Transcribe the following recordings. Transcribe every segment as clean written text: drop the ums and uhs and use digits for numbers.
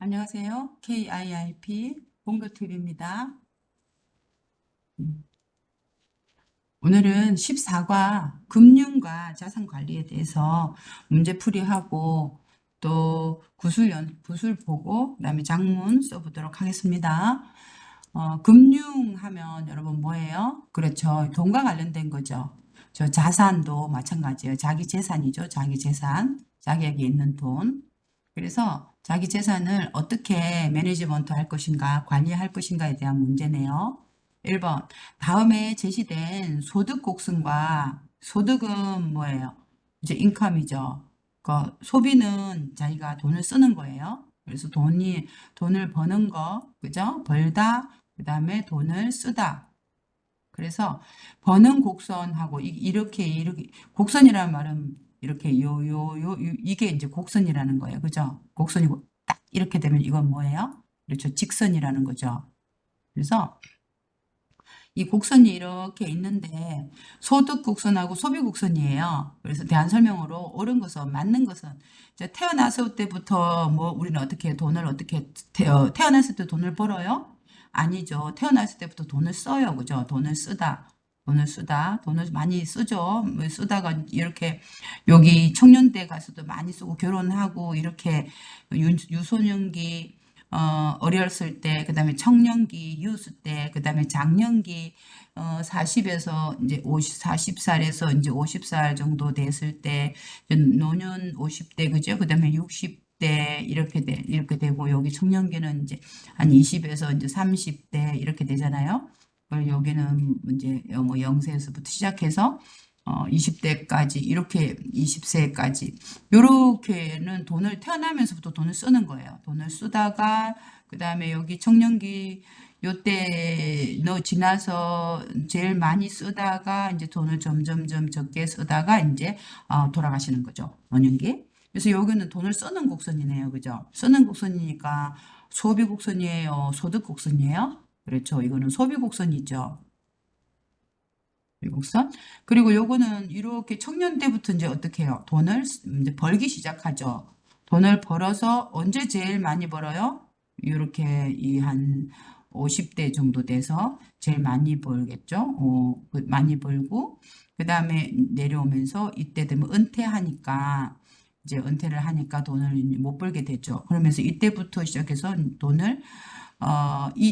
안녕하세요. KIIP 본교TV입니다. 오늘은 14과 금융과 자산관리에 대해서 문제풀이하고 또 구술 보고 그다음에 장문 써보도록 하겠습니다. 금융하면 여러분 뭐예요? 그렇죠. 돈과 관련된 거죠. 저 자산도 마찬가지예요. 자기 재산이죠. 자기 재산. 자기에게 있는 돈. 그래서 자기 재산을 어떻게 매니지먼트 할 것인가, 관리할 것인가에 대한 문제네요. 1번. 다음에 제시된 소득 곡선과 소득은 뭐예요? 이제 인컴이죠. 그 소비는 자기가 돈을 쓰는 거예요. 그래서 돈을 버는 거, 그죠? 벌다, 그 다음에 돈을 쓰다. 그래서 버는 곡선하고 이렇게 곡선이라는 말은 이렇게 이게 이제 곡선이라는 거예요. 그죠? 곡선이고 딱 이렇게 되면 이건 뭐예요? 그렇죠. 직선이라는 거죠. 그래서 이 곡선이 이렇게 있는데 소득 곡선하고 소비 곡선이에요. 그래서 대안 설명으로 옳은 것은 맞는 것은 이제 태어났을 때부터 뭐 우리는 어떻게 돈을 어떻게 태어났을 때 돈을 벌어요? 아니죠. 태어났을 때부터 돈을 써요. 그죠? 돈을 많이 쓰죠. 뭐 쓰다가 이렇게 여기 청년대 가서도 많이 쓰고 결혼하고 이렇게 유소년기 어렸을 때, 그 다음에 청년기, 유스 때, 그 다음에 장년기, 40에서 이제 40살에서 이제 50살 정도 됐을 때, 노년 50대, 그죠? 그 다음에 60대, 이렇게 되고, 여기 청년기는 이제 한 20에서 이제 30대, 이렇게 되잖아요. 그리고 여기는 이제 뭐 0세에서부터 시작해서, 20대까지, 이렇게 20세까지, 요렇게는 돈을 태어나면서부터 돈을 쓰는 거예요. 돈을 쓰다가 그다음에 여기 청년기 요때 너 지나서 제일 많이 쓰다가 이제 돈을 점점점 적게 쓰다가 이제 돌아가시는 거죠. 노년기. 그래서 여기는 돈을 쓰는 곡선이네요. 그죠? 쓰는 곡선이니까 소비 곡선이에요. 소득 곡선이에요. 그렇죠. 이거는 소비 곡선이죠. 미국선. 그리고 요거는 이렇게 청년 때부터 이제 어떻게 해요? 돈을 이제 벌기 시작하죠. 돈을 벌어서 언제 제일 많이 벌어요? 이렇게 이 한 50대 정도 돼서 제일 많이 벌겠죠. 많이 벌고 그 다음에 내려오면서 이때 되면 은퇴하니까 이제 은퇴를 하니까 돈을 못 벌게 되죠. 그러면서 이때부터 시작해서 돈을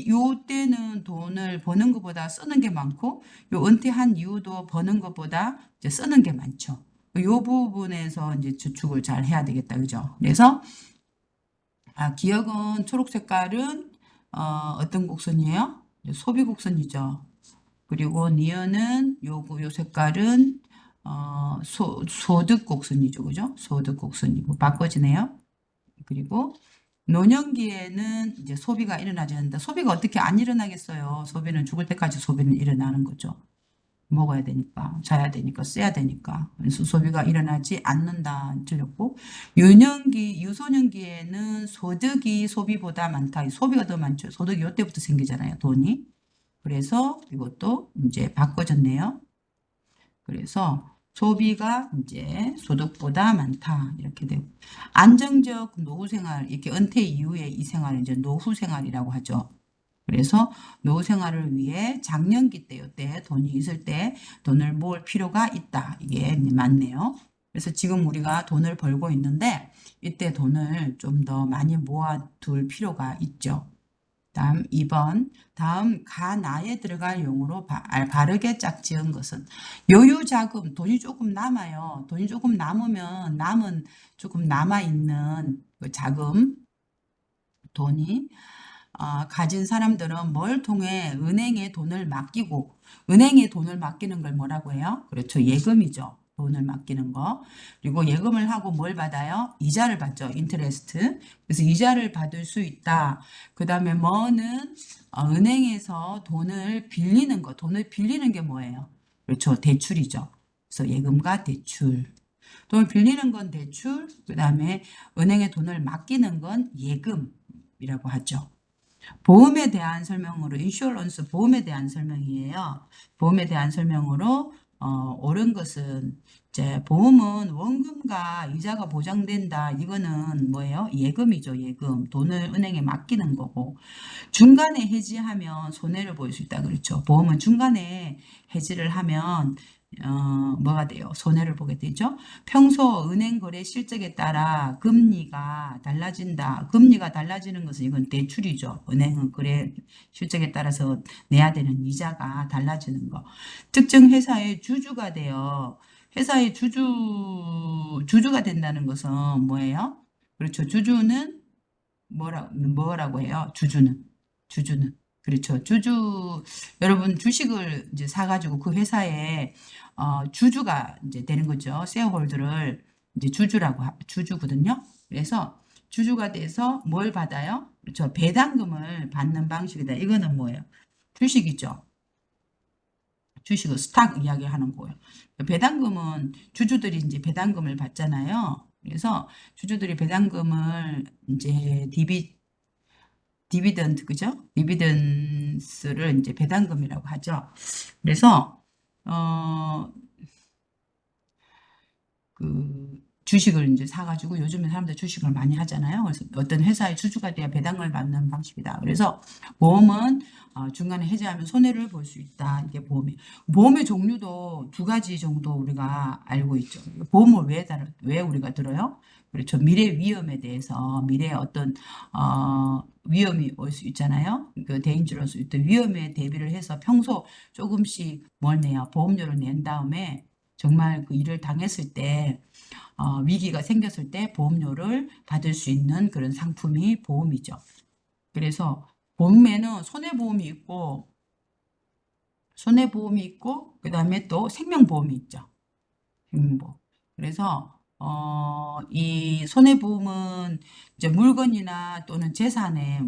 요 때는 돈을 버는 것보다 쓰는 게 많고, 요 은퇴한 이후도 버는 것보다 이제 쓰는 게 많죠. 요 부분에서 이제 저축을 잘 해야 되겠다. 그죠? 그래서, 기억은 초록 색깔은, 어떤 곡선이에요? 소비 곡선이죠. 그리고 니은은 요 색깔은, 소득 곡선이죠. 그죠? 소득 곡선이고, 바꿔지네요. 그리고 노년기에는 이제 소비가 일어나지 않는다. 소비가 어떻게 안 일어나겠어요? 소비는 죽을 때까지 소비는 일어나는 거죠. 먹어야 되니까, 자야 되니까, 써야 되니까. 그래서 소비가 일어나지 않는다. 틀렸고, 유소년기에는 소득이 소비보다 많다. 소비가 더 많죠. 소득이 이때부터 생기잖아요. 돈이. 그래서 이것도 이제 바꿔졌네요. 그래서 소비가 이제 소득보다 많다 이렇게 되고 안정적 노후 생활 이렇게 은퇴 이후에 이 생활을 이제 노후 생활이라고 하죠. 그래서 노후 생활을 위해 장년기 때 이때 돈이 있을 때 돈을 모을 필요가 있다. 이게 맞네요. 그래서 지금 우리가 돈을 벌고 있는데 이때 돈을 좀 더 많이 모아둘 필요가 있죠. 다음 2번. 다음 가나에 들어갈 용어로 바르게 짝지은 것은 여유자금, 돈이 조금 남아요. 돈이 조금 남으면 남은 조금 남아있는 그 자금, 돈이 가진 사람들은 뭘 통해 은행에 돈을 맡기고 은행에 돈을 맡기는 걸 뭐라고 해요? 그렇죠. 예금이죠. 돈을 맡기는 거. 그리고 예금을 하고 뭘 받아요? 이자를 받죠. 인터레스트. 그래서 이자를 받을 수 있다. 그 다음에 뭐는 은행에서 돈을 빌리는 거. 돈을 빌리는 게 뭐예요? 그렇죠. 대출이죠. 그래서 예금과 대출. 돈을 빌리는 건 대출, 그 다음에 은행에 돈을 맡기는 건 예금이라고 하죠. 보험에 대한 설명으로 인슈어런스 보험에 대한 설명이에요. 보험에 대한 설명으로 옳은 것은 이제 보험은 원금과 이자가 보장된다. 이거는 뭐예요? 예금이죠, 예금. 돈을 은행에 맡기는 거고. 중간에 해지하면 손해를 볼 수 있다. 그렇죠. 보험은 중간에 해지를 하면 뭐가 돼요? 손해를 보게 되죠. 평소 은행 거래 실적에 따라 금리가 달라진다. 금리가 달라지는 것은 이건 대출이죠. 은행은 거래 실적에 따라서 내야 되는 이자가 달라지는 거. 특정 회사의 주주가 되어 회사의 주주가 된다는 것은 뭐예요? 그렇죠. 주주는 뭐라고 해요? 주주는. 그렇죠. 여러분 주식을 이제 사가지고 그 회사에, 주주가 이제 되는 거죠. 셰어홀더를 이제 주주거든요. 그래서 주주가 돼서 뭘 받아요? 그렇죠. 배당금을 받는 방식이다. 이거는 뭐예요? 주식이죠. 주식을 스탁 이야기하는 거예요. 배당금은 주주들이 이제 배당금을 받잖아요. 그래서 주주들이 배당금을 이제 디비던드, 그죠? 디비던스를 이제 배당금이라고 하죠. 그래서 어, 그 주식을 이제 사가지고 요즘에 사람들 주식을 많이 하잖아요. 그래서 어떤 회사의 주주가 돼야 배당을 받는 방식이다. 그래서 보험은 중간에 해지하면 손해를 볼 수 있다. 이게 보험이. 보험의 종류도 두 가지 정도 우리가 알고 있죠. 보험을 왜 우리가 들어요? 그렇죠. 미래 위험에 대해서 미래에 어떤 위험이 올 수 있잖아요. 그 데인저러스 어떤 위험에 대비를 해서 평소 조금씩 뭘 내요? 보험료를 낸 다음에 정말 그 일을 당했을 때, 위기가 생겼을 때 보험료를 받을 수 있는 그런 상품이 보험이죠. 그래서 보험에는 손해보험이 있고, 그 다음에 또 생명보험이 있죠. 생명보험. 그래서, 이 손해보험은 이제 물건이나 또는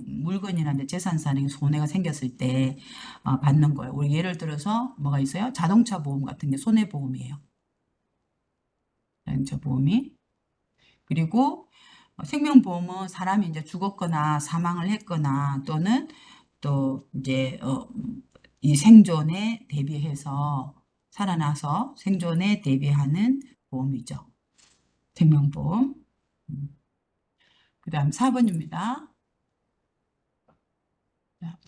물건이나 이제 재산산에 손해가 생겼을 때 받는 거예요. 우리 예를 들어서 뭐가 있어요? 자동차 보험 같은 게 손해보험이에요. 자동차 보험이. 그리고 생명보험은 사람이 이제 죽었거나 사망을 했거나 또는 또 이제 이 생존에 대비해서 살아나서 생존에 대비하는 보험이죠. 생명보험. 그다음 4번입니다.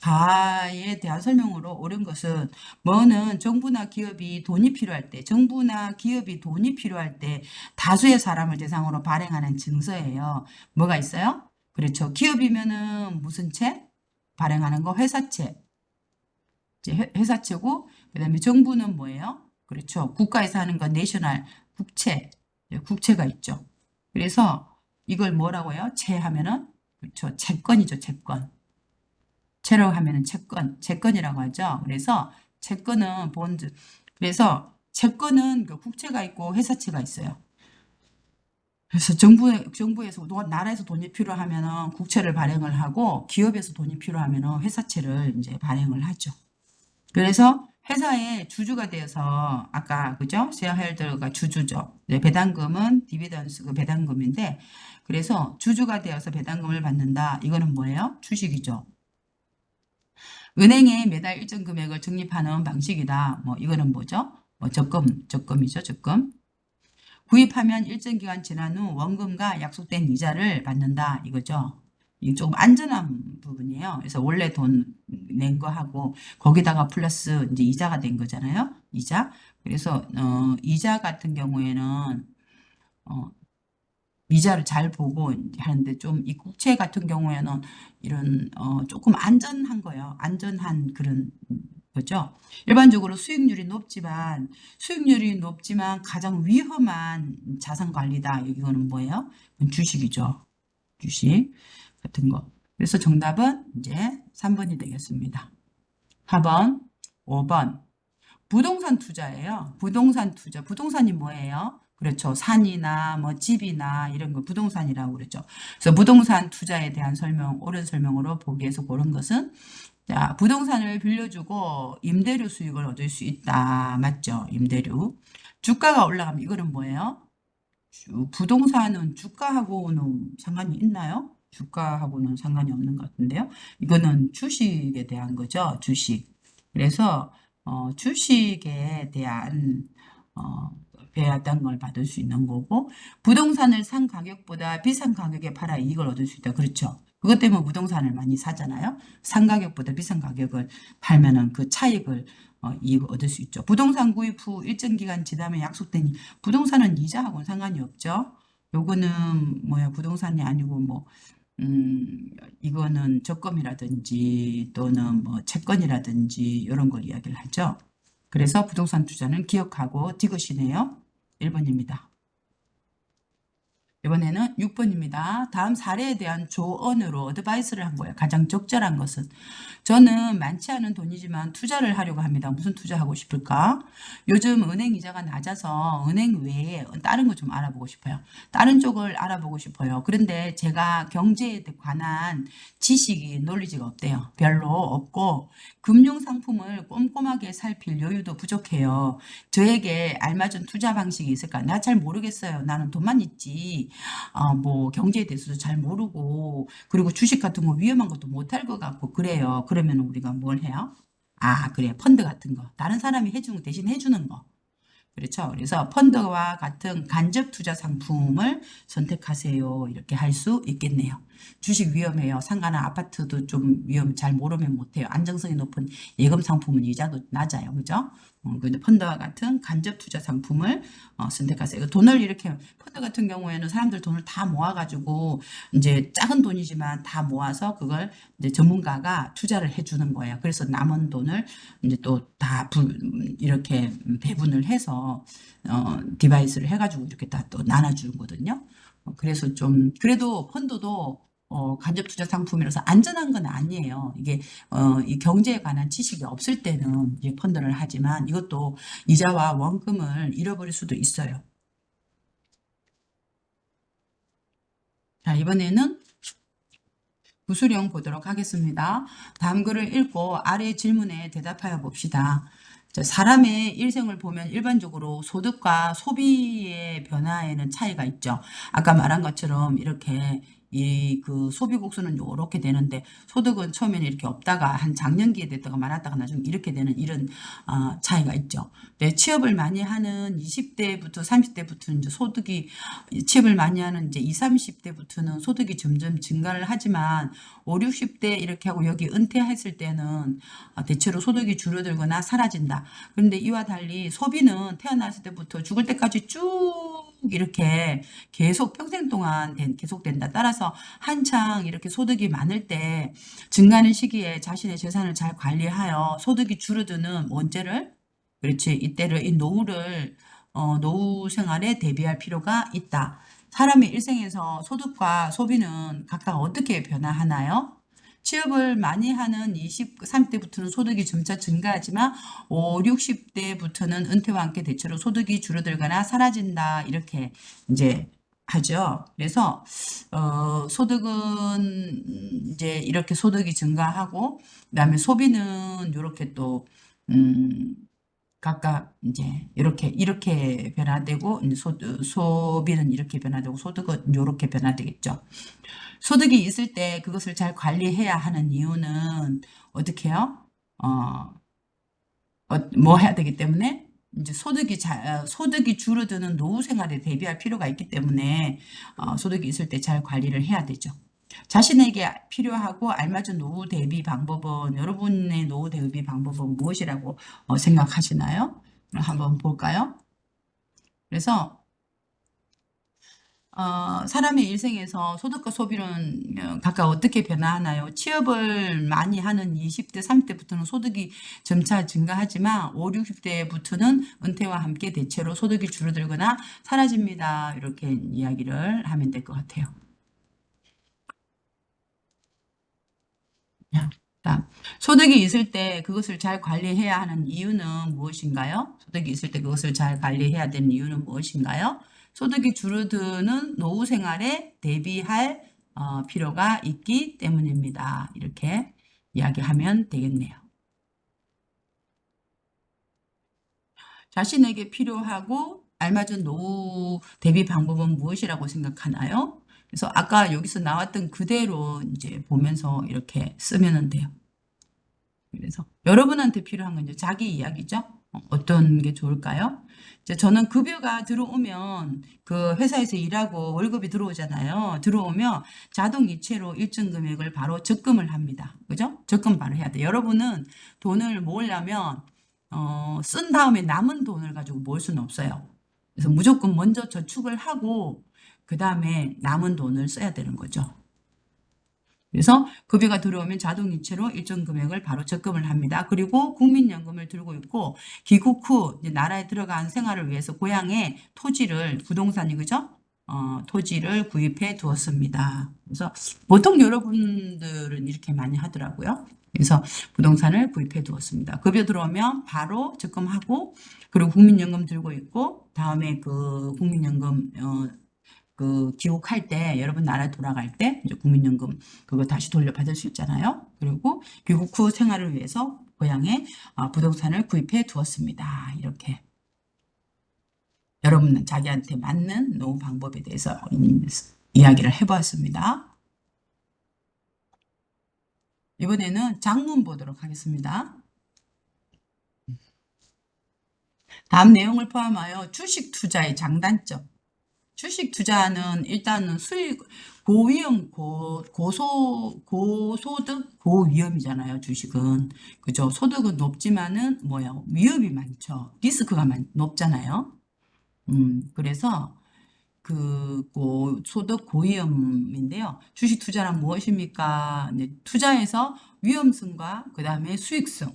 가에 대한 설명으로 옳은 것은 뭐는 정부나 기업이 돈이 필요할 때 다수의 사람을 대상으로 발행하는 증서예요. 뭐가 있어요? 그렇죠. 기업이면은 무슨 책? 발행하는 거 회사책. 이제 회사채고 그다음에 정부는 뭐예요? 그렇죠. 국가에서 하는 건 내셔널 국채. 국채가 있죠. 그래서 이걸 뭐라고 해요? 채하면은 그렇죠. 채권이죠, 채권. 채라고 하면은 채권이라고 하죠. 그래서 채권은 본드. 그래서 채권은 그 국채가 있고 회사채가 있어요. 그래서 정부에서 나라에서 돈이 필요하면은 국채를 발행을 하고 기업에서 돈이 필요하면은 회사채를 이제 발행을 하죠. 그래서 회사의 주주가 되어서 아까 그죠? 쉐어홀더가 주주죠. 네, 배당금은 디비던스 그 배당금인데 그래서 주주가 되어서 배당금을 받는다. 이거는 뭐예요? 주식이죠. 은행에 매달 일정 금액을 적립하는 방식이다. 뭐 이거는 뭐죠? 뭐 적금이죠, 적금. 구입하면 일정 기간 지난 후 원금과 약속된 이자를 받는다. 이거죠. 이게 조금 안전한 부분이에요. 그래서 원래 돈 낸 거하고 거기다가 플러스 이제 이자가 된 거잖아요. 이자. 그래서 이자 같은 경우에는 어, 이자를 잘 보고 하는데 좀 이 국채 같은 경우에는 이런 조금 안전한 거예요. 안전한 그런 거죠. 일반적으로 수익률이 높지만 가장 위험한 자산 관리다. 이거는 뭐예요? 주식이죠. 주식 같은 거. 그래서 정답은 이제 3번이 되겠습니다. 4번, 5번. 부동산 투자예요. 부동산 투자. 부동산이 뭐예요? 그렇죠. 산이나 뭐 집이나 이런 거 부동산이라고 그랬죠. 그래서 부동산 투자에 대한 옳은 설명으로 보기에서 고른 것은 자, 부동산을 빌려주고 임대료 수익을 얻을 수 있다. 맞죠? 임대료. 주가가 올라가면 이거는 뭐예요? 부동산은 주가하고는 상관이 있나요? 주가하고는 상관이 없는 것 같은데요. 이거는 주식에 대한 거죠. 주식. 그래서 주식에 대한 배당을 받을 수 있는 거고, 부동산을 산 가격보다 비싼 가격에 팔아 이익을 얻을 수 있다. 그렇죠? 그것 때문에 부동산을 많이 사잖아요. 산 가격보다 비싼 가격을 팔면은 그 차익을 이익을 얻을 수 있죠. 부동산 구입 후 일정 기간 지남에 약속된 부동산은 이자하고는 상관이 없죠. 요거는 뭐야 부동산이 아니고 뭐 이거는 적금이라든지 또는 뭐 채권이라든지 이런 걸 이야기를 하죠. 그래서 부동산 투자는 기억하고 디귿이네요. 1번입니다. 이번에는 6번입니다. 다음 사례에 대한 조언으로 어드바이스를 한 거예요. 가장 적절한 것은 저는 많지 않은 돈이지만 투자를 하려고 합니다. 무슨 투자하고 싶을까? 요즘 은행 이자가 낮아서 은행 외에 다른 거 좀 알아보고 싶어요. 다른 쪽을 알아보고 싶어요. 그런데 제가 경제에 관한 지식이 논리지가 없대요. 별로 없고 금융 상품을 꼼꼼하게 살필 여유도 부족해요. 저에게 알맞은 투자 방식이 있을까? 나 잘 모르겠어요. 나는 돈만 있지. 뭐 경제에 대해서도 잘 모르고 그리고 주식 같은 거 위험한 것도 못할 것 같고 그래요. 그러면 우리가 뭘 해요? 아, 그래. 펀드 같은 거. 다른 사람이 해주는 거 대신 해주는 거. 그렇죠. 그래서 펀드와 같은 간접 투자 상품을 선택하세요. 이렇게 할 수 있겠네요. 주식 위험해요. 상가나 아파트도 좀 잘 모르면 못해요. 안정성이 높은 예금 상품은 이자도 낮아요. 그죠? 근데 펀드와 같은 간접 투자 상품을 선택하세요. 돈을 이렇게 펀드 같은 경우에는 사람들 돈을 다 모아가지고 이제 작은 돈이지만 다 모아서 그걸 이제 전문가가 투자를 해주는 거예요. 그래서 남은 돈을 이제 또 다 이렇게 배분을 해서 디바이스를 해가지고 이렇게 다 또 나눠주는 거거든요. 그래서 좀 그래도 펀드도 간접 투자 상품이라서 안전한 건 아니에요. 이게 이 경제에 관한 지식이 없을 때는 이제 펀드를 하지만 이것도 이자와 원금을 잃어버릴 수도 있어요. 자, 이번에는 구술형 보도록 하겠습니다. 다음 글을 읽고 아래 질문에 대답하여 봅시다. 사람의 일생을 보면 일반적으로 소득과 소비의 변화에는 차이가 있죠. 아까 말한 것처럼 이렇게 그 소비 곡선은 이렇게 되는데 소득은 처음에는 이렇게 없다가 한 장년기에 됐다가 많았다가 나중에 이렇게 되는 이런 차이가 있죠. 네, 취업을 많이 하는 20대부터 30대부터는 이제 소득이 취업을 많이 하는 이제 20, 30대부터는 소득이 점점 증가를 하지만 5, 60대 이렇게 하고 여기 은퇴했을 때는 대체로 소득이 줄어들거나 사라진다. 그런데 이와 달리 소비는 태어났을 때부터 죽을 때까지 쭉 이렇게 계속 평생 동안 계속된다. 따라서 한창 이렇게 소득이 많을 때 증가하는 시기에 자신의 재산을 잘 관리하여 소득이 줄어드는 언제를 그렇지 이때를 이 노후를 노후 생활에 대비할 필요가 있다. 사람의 일생에서 소득과 소비는 각각 어떻게 변화하나요? 취업을 많이 하는 20, 30대부터는 소득이 점차 증가하지만 5, 60대부터는 은퇴와 함께 대체로 소득이 줄어들거나 사라진다. 이렇게 이제 하죠. 그래서 소득은 이제 이렇게 소득이 증가하고 그다음에 소비는 이렇게 또 각각 이제 이렇게 변화되고 이제 소비는 이렇게 변화되고 소득은 이렇게 변화되겠죠. 소득이 있을 때 그것을 잘 관리해야 하는 이유는 어떻게 해요? 어, 뭐 해야 되기 때문에 이제 소득이 줄어드는 노후 생활에 대비할 필요가 있기 때문에 소득이 있을 때 잘 관리를 해야 되죠. 자신에게 필요하고 알맞은 노후 대비 방법은 여러분의 노후 대비 방법은 무엇이라고 생각하시나요? 한번 볼까요? 그래서 사람의 일생에서 소득과 소비는 각각 어떻게 변화하나요? 취업을 많이 하는 20대, 30대부터는 소득이 점차 증가하지만 5, 60대부터는 은퇴와 함께 대체로 소득이 줄어들거나 사라집니다. 이렇게 이야기를 하면 될 것 같아요. 다음, 소득이 있을 때 그것을 잘 관리해야 하는 이유는 무엇인가요? 소득이 있을 때 그것을 잘 관리해야 되는 이유는 무엇인가요? 소득이 줄어드는 노후 생활에 대비할 필요가 있기 때문입니다. 이렇게 이야기하면 되겠네요. 자신에게 필요하고 알맞은 노후 대비 방법은 무엇이라고 생각하나요? 그래서 아까 여기서 나왔던 그대로 이제 보면서 이렇게 쓰면 돼요. 그래서 여러분한테 필요한 건 이제 자기 이야기죠. 어떤 게 좋을까요? 이제 저는 급여가 들어오면 그 회사에서 일하고 월급이 들어오잖아요. 들어오면 자동 이체로 일정 금액을 바로 적금을 합니다. 그죠? 적금 바로 해야 돼. 여러분은 돈을 모으려면 쓴 다음에 남은 돈을 가지고 모을 수는 없어요. 그래서 무조건 먼저 저축을 하고 그 다음에 남은 돈을 써야 되는 거죠. 그래서 급여가 들어오면 자동이체로 일정 금액을 바로 적금을 합니다. 그리고 국민연금을 들고 있고 귀국 후 이제 나라에 들어간 생활을 위해서 고향에 토지를 부동산이 그죠? 토지를 구입해 두었습니다. 그래서 보통 여러분들은 이렇게 많이 하더라고요. 그래서 부동산을 구입해 두었습니다. 급여 들어오면 바로 적금하고 그리고 국민연금 들고 있고 다음에 그 국민연금 그 귀국할 때 여러분 나라에 돌아갈 때 이제 국민연금 그거 다시 돌려받을 수 있잖아요. 그리고 귀국 후 생활을 위해서 고향에 부동산을 구입해 두었습니다. 이렇게 여러분은 자기한테 맞는 노후 방법에 대해서 이야기를 해보았습니다. 이번에는 장문 보도록 하겠습니다. 다음 내용을 포함하여 주식 투자의 장단점. 주식 투자는 일단은 수익 고위험 고소득 고위험이잖아요. 주식은 그죠. 소득은 높지만은 뭐요 위험이 많죠. 리스크가 높잖아요. 그래서 그 소득 고위험인데요. 주식 투자란 무엇입니까? 이제 투자에서 위험성과 그 다음에 수익성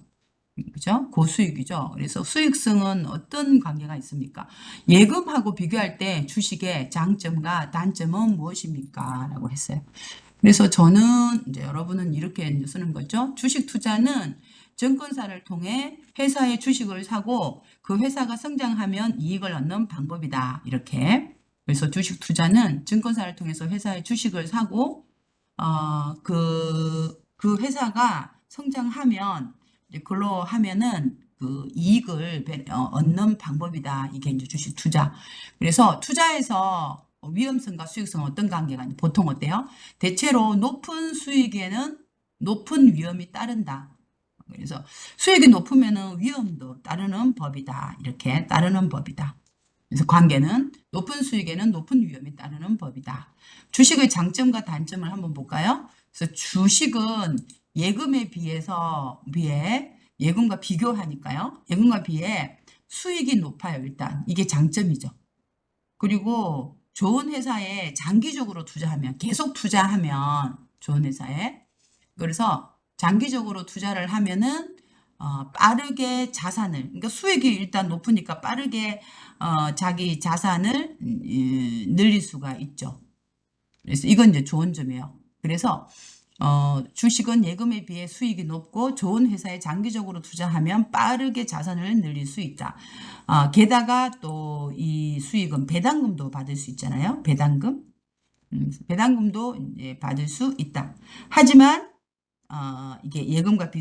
그죠? 고수익이죠. 그래서 수익성은 어떤 관계가 있습니까? 예금하고 비교할 때 주식의 장점과 단점은 무엇입니까? 라고 했어요. 그래서 저는 이제 여러분은 이렇게 이제 쓰는 거죠. 주식 투자는 증권사를 통해 회사의 주식을 사고 그 회사가 성장하면 이익을 얻는 방법이다. 이렇게. 그래서 주식 투자는 증권사를 통해서 회사의 주식을 사고 그 회사가 성장하면 이제 그걸로 하면은 그 이익을 얻는 방법이다. 이게 이제 주식 투자. 그래서 투자에서 위험성과 수익성 어떤 관계가 있냐? 보통 어때요? 대체로 높은 수익에는 높은 위험이 따른다. 그래서 수익이 높으면은 위험도 따르는 법이다. 이렇게 따르는 법이다. 그래서 관계는 높은 수익에는 높은 위험이 따르는 법이다. 주식의 장점과 단점을 한번 볼까요? 그래서 주식은 예금에 비해 예금과 비교하니까요. 예금과 비해 수익이 높아요. 일단 이게 장점이죠. 그리고 좋은 회사에 장기적으로 투자하면 계속 투자하면 좋은 회사에 그래서 장기적으로 투자를 하면은 빠르게 자산을 그러니까 수익이 일단 높으니까 빠르게 자기 자산을 늘릴 수가 있죠. 그래서 이건 이제 좋은 점이에요. 그래서 주식은 예금에 비해 수익이 높고 좋은 회사에 장기적으로 투자하면 빠르게 자산을 늘릴 수 있다. 게다가 또 이 수익은 배당금도 받을 수 있잖아요. 배당금. 배당금도 이제 받을 수 있다. 하지만 이게 예금과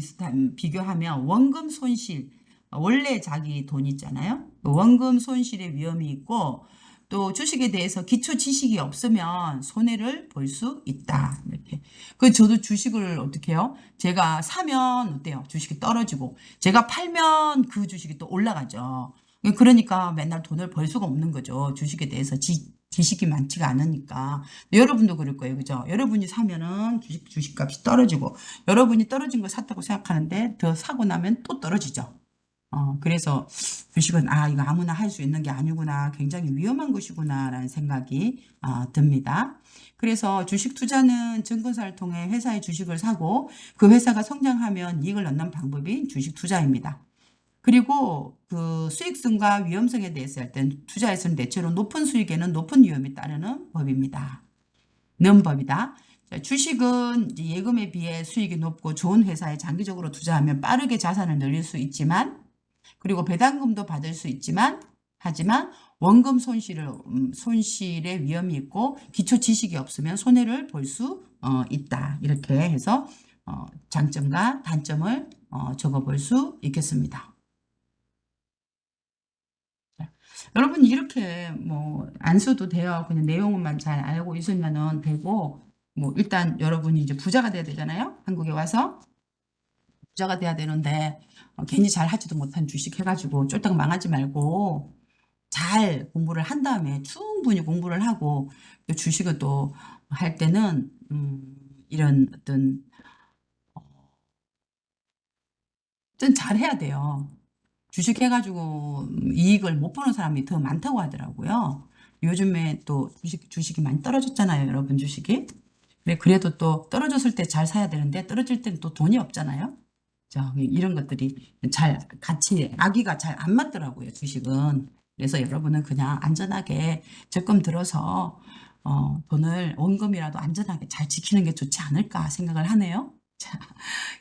비교하면 원금 손실, 원래 자기 돈 있잖아요. 그 원금 손실의 위험이 있고 또 주식에 대해서 기초 지식이 없으면 손해를 볼 수 있다. 이렇게. 그 저도 주식을 어떻게 해요? 제가 사면 어때요? 주식이 떨어지고 제가 팔면 그 주식이 또 올라가죠. 그러니까 맨날 돈을 벌 수가 없는 거죠. 주식에 대해서 지식이 많지가 않으니까. 여러분도 그럴 거예요. 그죠? 여러분이 사면은 주식값이 떨어지고 여러분이 떨어진 걸 샀다고 생각하는데 더 사고 나면 또 떨어지죠. 그래서 주식은 이거 아무나 할 수 있는 게 아니구나. 굉장히 위험한 것이구나 라는 생각이 듭니다. 그래서 주식 투자는 증권사를 통해 회사의 주식을 사고 그 회사가 성장하면 이익을 얻는 방법이 주식 투자입니다. 그리고 그 수익성과 위험성에 대해서 할 땐 투자에서는 대체로 높은 수익에는 높은 위험이 따르는 법입니다. 는 법이다. 주식은 예금에 비해 수익이 높고 좋은 회사에 장기적으로 투자하면 빠르게 자산을 늘릴 수 있지만 그리고 배당금도 받을 수 있지만 하지만 원금 손실의 위험이 있고 기초 지식이 없으면 손해를 볼 수 있다. 이렇게 해서 장점과 단점을 적어볼 수 있겠습니다. 여러분 이렇게 뭐 안 써도 돼요. 그냥 내용만 잘 알고 있으면은 되고 뭐 일단 여러분이 이제 부자가 돼야 되잖아요. 한국에 와서 부자가 돼야 되는데 괜히 잘 하지도 못한 주식 해가지고 쫄딱 망하지 말고 잘 공부를 한 다음에 충분히 공부를 하고 또 주식을 또 할 때는 이런 어떤 좀 잘해야 돼요. 주식 해가지고 이익을 못 보는 사람이 더 많다고 하더라고요. 요즘에 또 주식이 많이 떨어졌잖아요, 여러분 주식이. 그래도 또 떨어졌을 때 잘 사야 되는데 떨어질 때는 또 돈이 없잖아요. 자, 이런 것들이 잘 같이 아기가 잘 안 맞더라고요, 주식은. 그래서 여러분은 그냥 안전하게 적금 들어서 돈을 원금이라도 안전하게 잘 지키는 게 좋지 않을까 생각을 하네요. 자,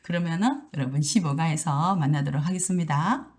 그러면은 여러분 15가에서 만나도록 하겠습니다.